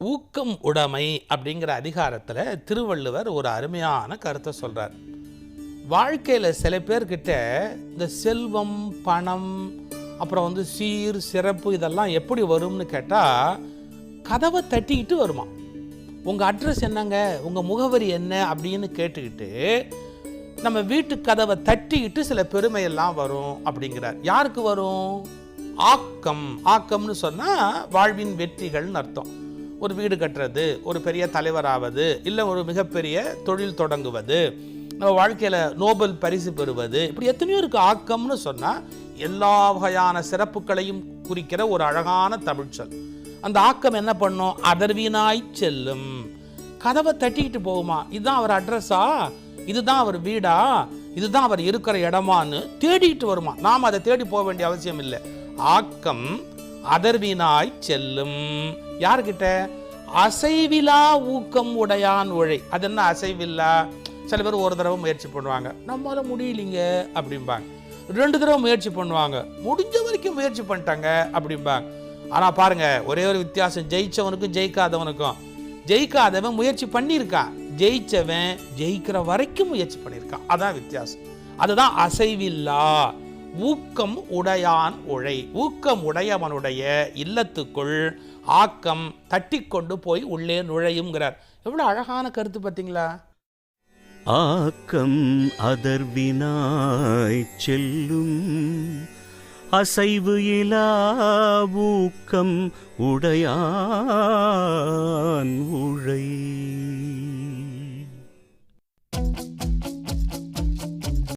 ஊக்கம் உடைமை அப்படிங்கிற அதிகாரத்தில் திருவள்ளுவர் ஒரு அருமையான கருத்தை சொல்கிறார். வாழ்க்கையில் சில பேர்கிட்ட இந்த செல்வம், பணம், அப்புறம் சீர் சிறப்பு இதெல்லாம் எப்படி வரும்னு கேட்டால் கதவை தட்டிக்கிட்டு வருமா. உங்கள் அட்ரஸ் என்னங்க, உங்கள் முகவரி என்ன அப்படின்னு கேட்டுக்கிட்டு நம்ம வீட்டு கதவை தட்டிக்கிட்டு சில பெருமையெல்லாம் வரும் அப்படிங்கிறார். யாருக்கு வரும்? ஆக்கம். ஆக்கம்னு சொன்னால் வாழ்வின் வெற்றிகள்னு அர்த்தம். ஒரு வீடு கட்டுறது, ஒரு பெரிய தலைவராவது, இல்லை ஒரு மிகப்பெரிய தொழில் தொடங்குவது, நம்ம வாழ்க்கையில் நோபல் பரிசு பெறுவது, இப்படி எத்தனையோ இருக்குது. ஆக்கம்னு சொன்னால் எல்லா வகையான சிறப்புகளையும் குறிக்கிற ஒரு அழகான தமிழ்ச்சொல். அந்த ஆக்கம் என்ன பண்ணும்? அதர்வீனாய் செல்லும். கதவை தட்டிக்கிட்டு போகுமா. இதுதான் அவர் அட்ரஸா, இதுதான் அவர் வீடா, இதுதான் அவர் இருக்கிற இடமான்னு தேடிக்கிட்டு வருமா. நாம் அதை தேடி போக வேண்டிய அவசியம் இல்லை. ஆக்கம் அதர்வீனாய் செல்லும். யாருக்கிட்ட? அசைவிலா ஊக்கம் உடையான் உழை. அது என்ன அசைவில்லா? சில பேர் ஒரு தடவை முயற்சி பண்ணுவாங்க, நம்மளால முடியலிங்க அப்படிம்பாங்க. 2 தடவை முயற்சி பண்ணுவாங்க, முடிஞ்ச வரைக்கும் முயற்சி பண்ணிட்டாங்க அப்படிம்பாங்க. ஆனால் பாருங்க, ஒரே ஒரு வித்தியாசம் ஜெயிச்சவனுக்கும் ஜெயிக்காதவனுக்கும். ஜெயிக்காதவன் முயற்சி பண்ணியிருக்கான், ஜெயிச்சவன் ஜெயிக்கிற வரைக்கும் முயற்சி பண்ணியிருக்கான். அதான் வித்தியாசம். அதுதான் அசைவில்லா ஊக்கம் உடையான் உழை. ஊக்கம் உடையவனுடைய இல்லத்துக்குள் ஆக்கம் தட்டி கொண்டு போய் உள்ளே நுழையுங்கிறார். எவ்வளவு அழகான கருத்து பார்த்தீங்களா? ஆக்கம் அதர்வினாய் செல்லும், அசைவு இலா ஊக்கம் உடையான் உழை.